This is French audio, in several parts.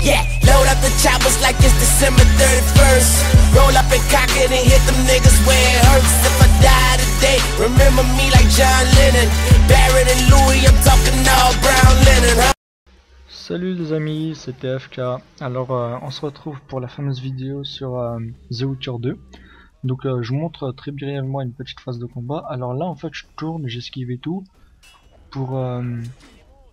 Yeah, load up the choppers like it's December 31st. Roll up and cock it and hit them niggas where it hurts. If I die today, remember me like John Lennon. Barrett and Louis, I'm talking all brown linen, huh? Salut les amis, c'était FK. Alors on se retrouve pour la fameuse vidéo sur The Witcher 2. Donc je vous montre très brièvement une petite phase de combat. Alors là en fait je tourne, j'esquive et tout. Pour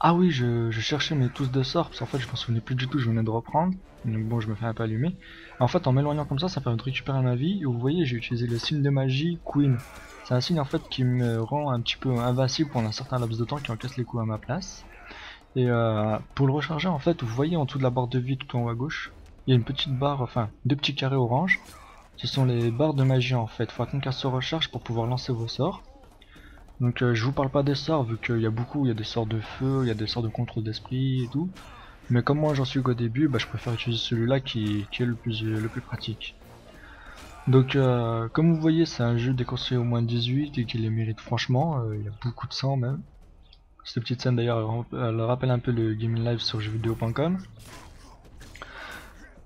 ah oui, je cherchais mes tous de sort parce qu'en fait je m'en souvenais plus du tout, je venais de reprendre. Donc bon, je me fais un peu allumer. En fait en m'éloignant comme ça permet de récupérer ma vie. Et vous voyez, j'ai utilisé le signe de magie Queen. C'est un signe en fait qui me rend un petit peu invincible pendant un certain laps de temps, qui encaisse les coups à ma place. Et pour le recharger en fait, vous voyez en dessous de la barre de vie tout en haut à gauche, il y a une petite barre, enfin deux petits carrés orange. Ce sont les barres de magie en fait, faut attendre qu'elle se recharge pour pouvoir lancer vos sorts. Donc je vous parle pas des sorts vu qu'il y a beaucoup, il y a des sorts de feu, il y a des sorts de contrôle d'esprit et tout. Mais comme moi j'en suis qu'au début, bah, je préfère utiliser celui-là qui est le plus pratique. Donc comme vous voyez, c'est un jeu déconseillé au moins 18 et qui les mérite franchement, il y a beaucoup de sang même. Cette petite scène d'ailleurs elle rappelle un peu le gaming live sur jeuxvideo.com.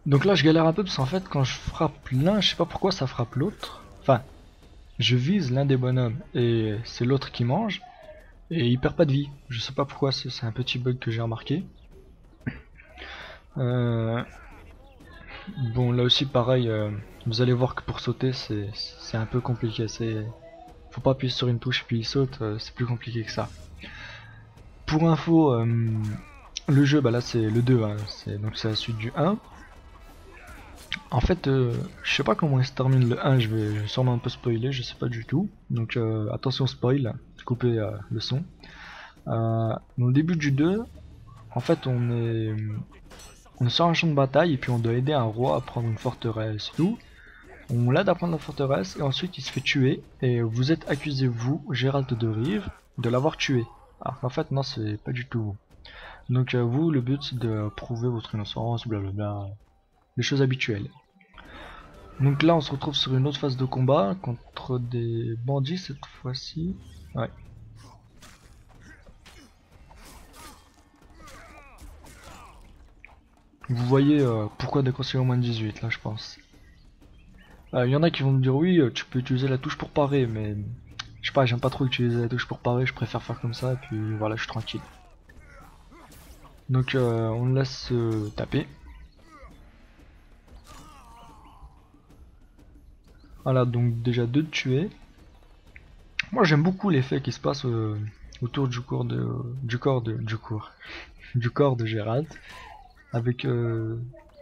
Donc là je galère un peu parce qu'en fait quand je frappe l'un, je sais pas pourquoi ça frappe l'autre. Enfin, je vise l'un des bonhommes et c'est l'autre qui mange et il perd pas de vie. Je sais pas pourquoi, c'est un petit bug que j'ai remarqué. Bon là aussi pareil, vous allez voir que pour sauter c'est un peu compliqué. Faut pas appuyer sur une touche puis il saute, c'est plus compliqué que ça. Pour info, le jeu, bah là c'est le 2, hein, donc c'est la suite du 1. En fait, je sais pas comment il se termine le 1, je vais sûrement un peu spoiler, je sais pas du tout. Donc attention spoil, coupez le son. Dans le début du 2, en fait on est sur un champ de bataille et puis on doit aider un roi à prendre une forteresse et tout. On l'aide à prendre la forteresse et ensuite il se fait tuer et vous êtes accusé, vous, Gérald de Rive, de l'avoir tué. Alors qu'en fait non, c'est pas du tout vous. Donc vous, le but c'est de prouver votre innocence, blablabla, les choses habituelles. Donc là on se retrouve sur une autre phase de combat contre des bandits cette fois-ci. Ouais. Vous voyez pourquoi déconseiller au moins 18 là je pense. Il y en a qui vont me dire oui, tu peux utiliser la touche pour parer, mais je sais pas, j'aime pas trop utiliser la touche pour parer, je préfère faire comme ça et puis voilà, je suis tranquille. Donc on laisse taper. Voilà, donc déjà 2 de tués. Moi j'aime beaucoup l'effet qui se passe autour du corps de Gérald, avec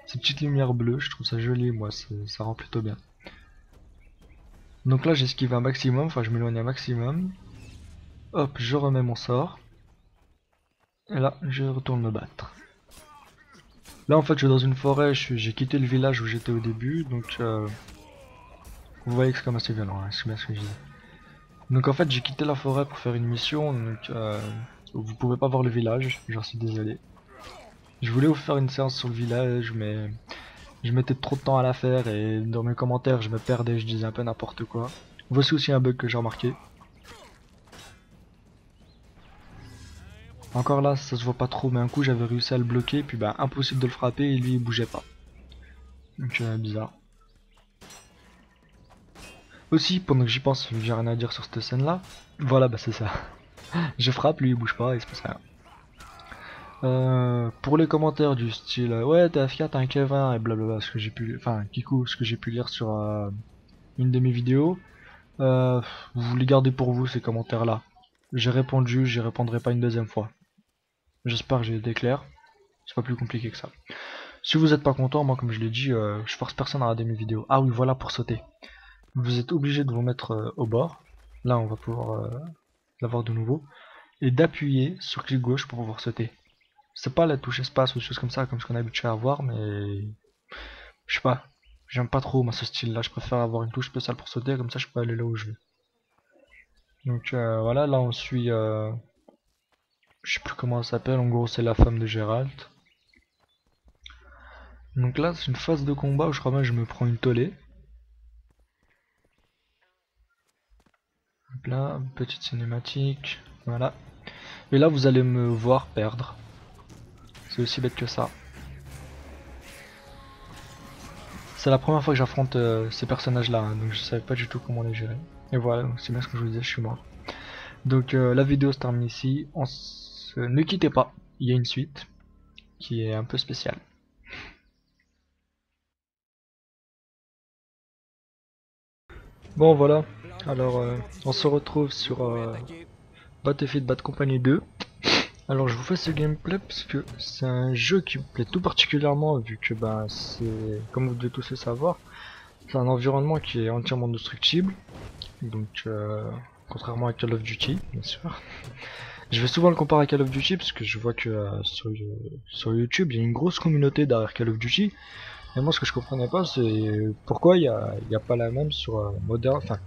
ces petites lumières bleues, je trouve ça joli, moi ça rend plutôt bien. Donc là j'esquive un maximum, enfin je m'éloigne un maximum. Hop, je remets mon sort. Et là je retourne me battre. Là en fait je suis dans une forêt, j'ai quitté le village où j'étais au début, donc vous voyez que c'est quand même assez violent, hein, c'est bien ce que je dis. Donc en fait j'ai quitté la forêt pour faire une mission, donc vous pouvez pas voir le village, j'en suis désolé. Je voulais vous faire une séance sur le village, mais je mettais trop de temps à la faire et dans mes commentaires je me perdais, je disais un peu n'importe quoi. Voici aussi un bug que j'ai remarqué. Encore là ça se voit pas trop, mais un coup j'avais réussi à le bloquer, puis bah impossible de le frapper et lui il bougeait pas. Donc bizarre. Aussi pendant que j'y pense, j'ai rien à dire sur cette scène là. Voilà, bah c'est ça. Je frappe, lui il bouge pas, il se passe rien. Pour les commentaires du style ouais t'es AFK, t'es un Kevin et blablabla, ce que j'ai pu, enfin Kikou, ce que j'ai pu lire sur une de mes vidéos, vous les gardez pour vous ces commentaires là. J'ai répondu, j'y répondrai pas une deuxième fois. J'espère que j'ai été clair, c'est pas plus compliqué que ça. Si vous êtes pas content, moi comme je l'ai dit, je force personne à regarder mes vidéos. Ah oui, voilà, pour sauter vous êtes obligé de vous mettre au bord, là on va pouvoir l'avoir de nouveau, et d'appuyer sur clic gauche pour pouvoir sauter. C'est pas la touche espace ou des choses comme ça, comme ce qu'on a habitué à avoir, mais je sais pas, j'aime pas trop moi ce style là, je préfère avoir une touche spéciale pour sauter, comme ça je peux aller là où je veux. Donc voilà, là on suit, je sais plus comment elle s'appelle, en gros c'est la femme de Gérald. Donc là c'est une phase de combat où je crois même je me prends une tollée. Hop là, petite cinématique, voilà. Et là vous allez me voir perdre. C'est aussi bête que ça. c'est la première fois que j'affronte ces personnages là, hein, donc je savais pas du tout comment les gérer. Et voilà, c'est bien ce que je vous disais, je suis mort. Donc la vidéo se termine ici, ne quittez pas, il y a une suite qui est un peu spéciale. Bon voilà, alors on se retrouve sur Battlefield Bad Company 2. Alors je vous fais ce gameplay parce que c'est un jeu qui me plaît tout particulièrement vu que bah, c'est, comme vous devez tous le savoir, c'est un environnement qui est entièrement destructible. Donc contrairement à Call of Duty bien sûr. Je vais souvent le comparer à Call of Duty parce que je vois que sur YouTube il y a une grosse communauté derrière Call of Duty. Et moi ce que je comprenais pas c'est pourquoi il y a pas la même sur Modern, enfin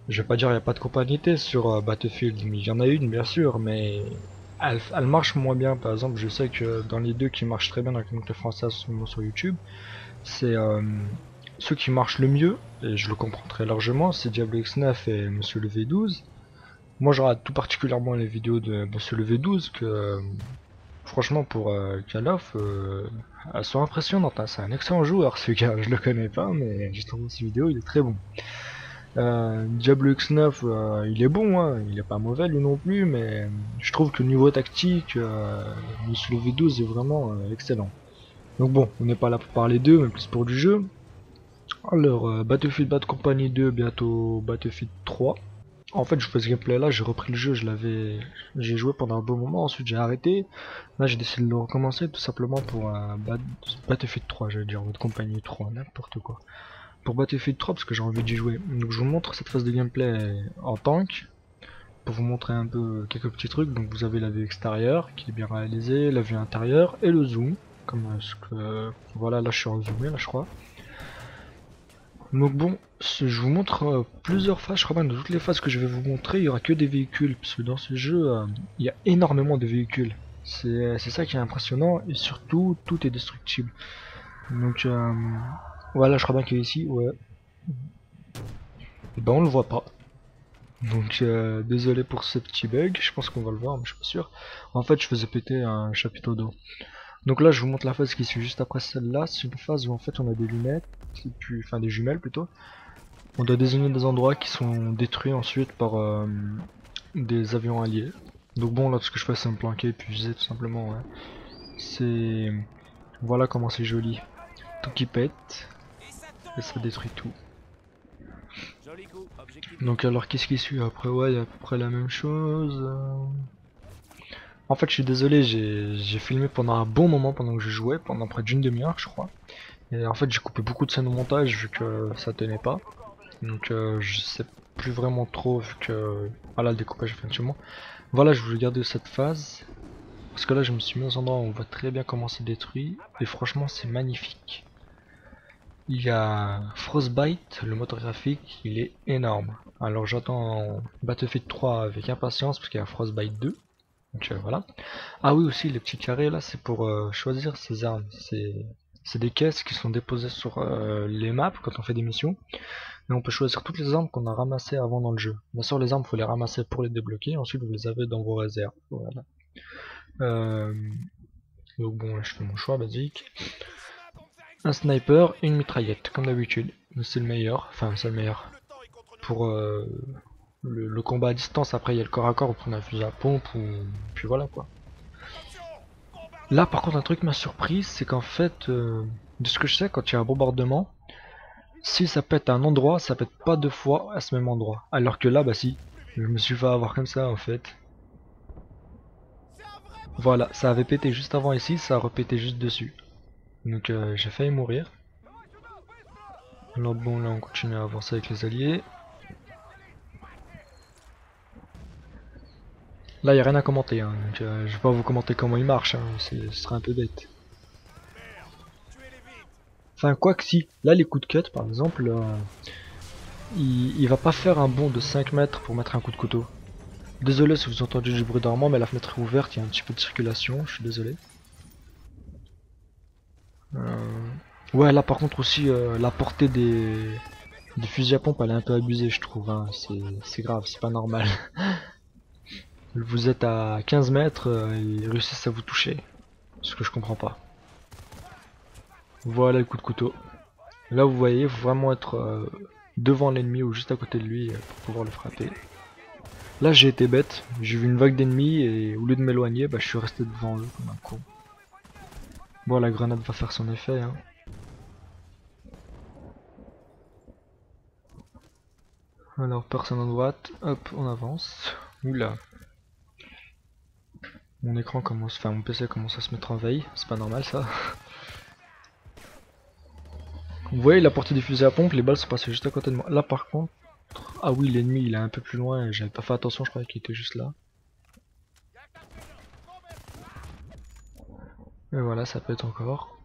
je vais pas dire il n'y a pas de compatibilité sur Battlefield, mais il y en a une bien sûr, mais elle marche moins bien. Par exemple, je sais que dans les deux qui marchent très bien dans la communauté française sur YouTube, c'est ceux qui marchent le mieux, et je le comprends très largement, c'est Diablo X9 et Monsieur le V12. Moi je regarde tout particulièrement les vidéos de Monsieur le V12 que franchement pour Call of, elles sont impressionnantes, hein. C'est un excellent joueur ce gars, je le connais pas mais j'ai trouvé ses vidéos, il est très bon. Diablo X9 il est bon, hein, il est pas mauvais lui non plus, mais je trouve que le niveau tactique, Monsieur le V12 est vraiment excellent. Donc bon, on n'est pas là pour parler d'eux, mais plus pour du jeu. Alors Battlefield Bad Company 2, bientôt Battlefield 3. En fait je fais ce gameplay là, j'ai repris le jeu, j'ai joué pendant un bon moment, ensuite j'ai arrêté. Là j'ai décidé de le recommencer tout simplement pour Battlefield 3, j'allais dire Bad Company 3, n'importe quoi. Pour Battlefield 3 parce que j'ai envie d'y jouer. Donc je vous montre cette phase de gameplay en tank pour vous montrer un peu quelques petits trucs. Donc vous avez la vue extérieure qui est bien réalisée, la vue intérieure et le zoom. Comme ce que voilà, là je suis en zoomé là je crois. Donc bon, je vous montre plusieurs phases, je crois même de toutes les phases que je vais vous montrer, il n'y aura que des véhicules, parce que dans ce jeu, il y a énormément de véhicules. C'est ça qui est impressionnant, et surtout, tout est destructible. Donc voilà, je crois bien qu'il est ici, ouais. Et ben on le voit pas. Donc désolé pour ce petit bug, je pense qu'on va le voir, mais je suis pas sûr. En fait, je faisais péter un chapiteau d'eau. Donc là, je vous montre la phase qui suit juste après celle-là. C'est une phase où en fait on a des lunettes, enfin des jumelles plutôt. On doit désigner des endroits qui sont détruits ensuite par des avions alliés. Donc bon, là, ce que je fais, c'est me planquer et puis viser tout simplement. Ouais. C'est voilà comment c'est joli. Tout qui pète et ça détruit tout. Donc alors qu'est-ce qui suit après? Ouais, il y a à peu près la même chose. En fait, je suis désolé, j'ai filmé pendant un bon moment pendant que je jouais, pendant près d'une demi-heure, je crois. Et en fait, j'ai coupé beaucoup de scènes au montage vu que ça tenait pas. Donc, je sais plus vraiment trop vu que voilà, le découpage est fait actuellement. Voilà, je voulais garder cette phase parce que là, je me suis mis dans un endroit où on voit très bien comment c'est détruit. Et franchement, c'est magnifique. Il y a Frostbite, le moteur graphique, il est énorme. Alors, j'attends Battlefield 3 avec impatience parce qu'il y a Frostbite 2. Donc voilà. Ah oui aussi les petits carrés là c'est pour choisir ses armes. C'est des caisses qui sont déposées sur les maps quand on fait des missions. Et on peut choisir toutes les armes qu'on a ramassées avant dans le jeu. Bien sûr les armes faut les ramasser pour les débloquer. Ensuite vous les avez dans vos réserves. Voilà. Donc bon là je fais mon choix basique. Un sniper et une mitraillette comme d'habitude. C'est le meilleur. Enfin c'est le meilleur. Pour le combat à distance, après il y a le corps à corps, on prend un fusil à pompe ou puis voilà quoi. Là par contre un truc m'a surpris, c'est qu'en fait de ce que je sais, quand il y a un bombardement, si ça pète à un endroit, ça pète pas deux fois à ce même endroit. Alors que là bah si, je me suis fait avoir comme ça en fait. Voilà, ça avait pété juste avant ici, ça a repété juste dessus. Donc j'ai failli mourir. Alors bon là on continue à avancer avec les alliés. Là, il n'y a rien à commenter, hein, donc je vais pas vous commenter comment il marche, hein, ce serait un peu bête. Enfin, quoi que si, là, les coups de cut, par exemple, il va pas faire un bond de 5 mètres pour mettre un coup de couteau. Désolé si vous entendez du bruit d'armement, mais la fenêtre est ouverte, il y a un petit peu de circulation, je suis désolé. Ouais, là, par contre, aussi, la portée des fusils à pompe, elle est un peu abusée, je trouve, hein, c'est grave, c'est pas normal. Vous êtes à 15 mètres et ils réussissent à vous toucher. Ce que je comprends pas. Voilà le coup de couteau. Là vous voyez, il faut vraiment être devant l'ennemi ou juste à côté de lui pour pouvoir le frapper. Là j'ai été bête, j'ai vu une vague d'ennemis et au lieu de m'éloigner, bah, je suis resté devant eux comme un con. Bon, la grenade va faire son effet, hein. Alors personne à droite, hop on avance. Oula. Mon écran commence, enfin mon PC commence à se mettre en veille, c'est pas normal ça. Vous voyez la portée des fusils à pompe, les balles sont passées juste à côté de moi. Là par contre, ah oui l'ennemi il est un peu plus loin, j'avais pas fait attention, je croyais qu'il était juste là. Et voilà, ça pète encore.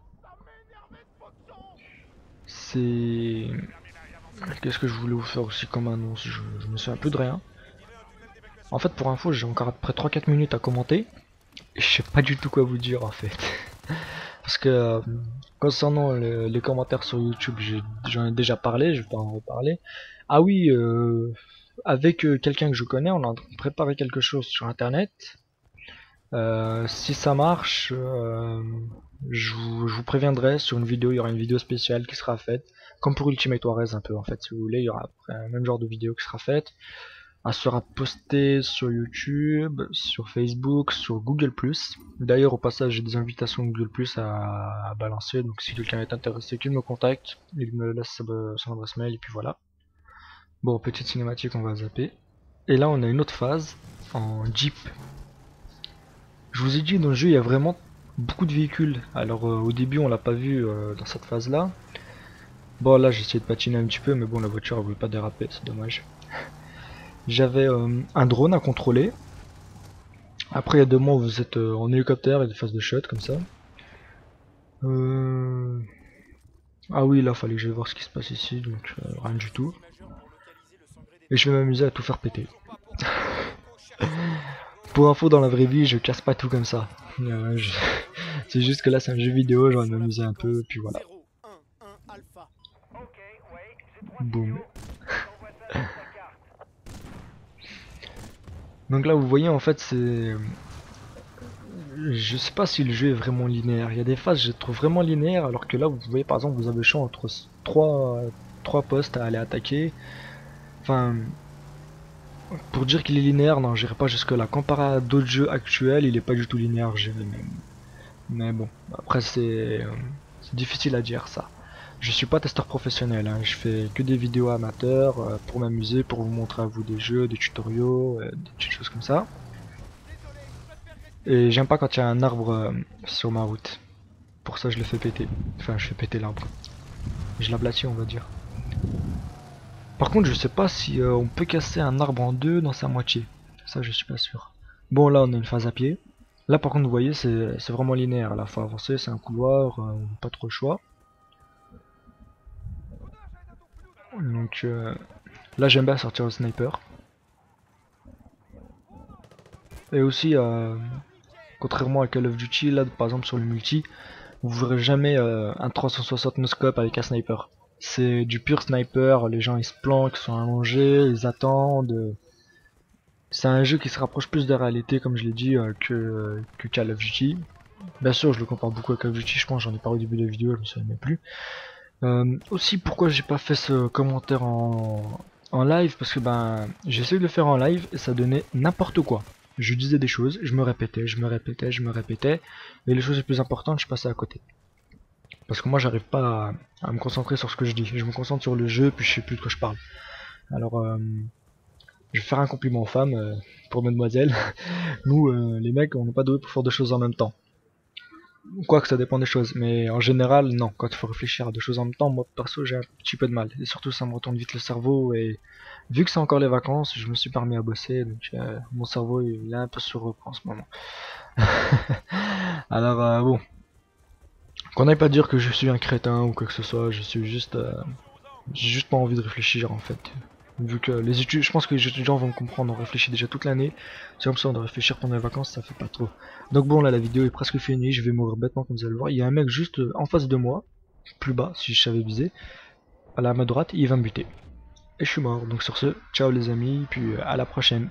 C'est... Qu'est-ce que je voulais vous faire aussi comme annonce, je me souviens plus de rien. En fait pour info j'ai encore à peu près 3-4 minutes à commenter. Et je sais pas du tout quoi vous dire en fait. Parce que concernant les commentaires sur YouTube, j'en ai déjà parlé, je vais pas en reparler. Ah oui, avec quelqu'un que je connais, on est en train de préparer quelque chose sur internet. Si ça marche, je vous préviendrai sur une vidéo, il y aura une vidéo spéciale qui sera faite. Comme pour Ultimate Warez un peu en fait, si vous voulez, il y aura après un même genre de vidéo qui sera faite. Elle sera postée sur YouTube, sur Facebook, sur Google+. D'ailleurs au passage j'ai des invitations Google+, à balancer, donc si quelqu'un est intéressé qu'il me contacte, il me laisse son adresse mail et puis voilà. Bon, petite cinématique, on va zapper. Et là on a une autre phase en Jeep. Je vous ai dit dans le jeu il y a vraiment beaucoup de véhicules. Alors au début on l'a pas vu dans cette phase là. Bon là j'ai essayé de patiner un petit peu mais bon la voiture elle voulait pas déraper, c'est dommage. J'avais un drone à contrôler. Après il y a 2 mois où vous êtes en hélicoptère et des phases de shot comme ça. Ah oui là fallait que j'aille voir ce qui se passe ici, donc rien du tout. Et je vais m'amuser à tout faire péter. Pour info dans la vraie vie je casse pas tout comme ça. C'est juste que là c'est un jeu vidéo, j'ai envie de m'amuser un peu, puis voilà. Boum. Donc là vous voyez en fait c'est... Je sais pas si le jeu est vraiment linéaire. Il y a des phases je les trouve vraiment linéaires alors que là vous voyez par exemple vous avez le choix entre 3 postes à aller attaquer. Enfin... Pour dire qu'il est linéaire, non j'irai pas jusque là. Comparé à d'autres jeux actuels il est pas du tout linéaire je dirais même. Mais bon, après c'est difficile à dire ça. Je suis pas testeur professionnel, hein. Je fais que des vidéos amateurs pour m'amuser, pour vous montrer à vous des jeux, des tutoriaux, des petites choses comme ça. Et j'aime pas quand il y a un arbre sur ma route. Pour ça je le fais péter. Enfin je fais péter l'arbre. Je l'aplatis on va dire. Par contre je sais pas si on peut casser un arbre en deux dans sa moitié. Ça je suis pas sûr. Bon là on a une phase à pied. Là par contre vous voyez c'est vraiment linéaire. Là faut avancer, c'est un couloir, pas trop le choix. Donc là j'aime bien sortir le sniper. Et aussi contrairement à Call of Duty, là par exemple sur le multi, vous verrez jamais un 360 no scope avec un sniper. C'est du pur sniper, les gens ils se planquent, ils sont allongés, ils attendent. C'est un jeu qui se rapproche plus de la réalité comme je l'ai dit que Call of Duty. Bien sûr je le compare beaucoup à Call of Duty, je pense j'en ai parlé au début de la vidéo, je me souviens même plus. Aussi pourquoi j'ai pas fait ce commentaire en live, parce que ben j'essaie de le faire en live et ça donnait n'importe quoi. Je disais des choses, je me répétais, et les choses les plus importantes je passais à côté. Parce que moi j'arrive pas à me concentrer sur ce que je dis, je me concentre sur le jeu puis je sais plus de quoi je parle. Alors je vais faire un compliment aux femmes, pour mademoiselle. Nous les mecs on n'est pas doués pour faire deux choses en même temps. Quoique ça dépend des choses, mais en général non, quand il faut réfléchir à deux choses en même temps, moi perso j'ai un petit peu de mal, et surtout ça me retourne vite le cerveau, et vu que c'est encore les vacances, je me suis permis à bosser, donc mon cerveau il est un peu sur repos en ce moment. Alors bon, qu'on n'aille pas dire que je suis un crétin ou quoi que ce soit, je suis juste, j'ai juste pas envie de réfléchir en fait. Vu que les études, je pense que les étudiants vont me comprendre, on réfléchit déjà toute l'année. C'est comme ça, on doit réfléchir pendant les vacances, ça fait pas trop. Donc bon, là la vidéo est presque finie, je vais mourir bêtement comme vous allez le voir. Il y a un mec juste en face de moi, plus bas si je savais viser, à ma droite, il va me buter. Et je suis mort, donc sur ce, ciao les amis, puis à la prochaine.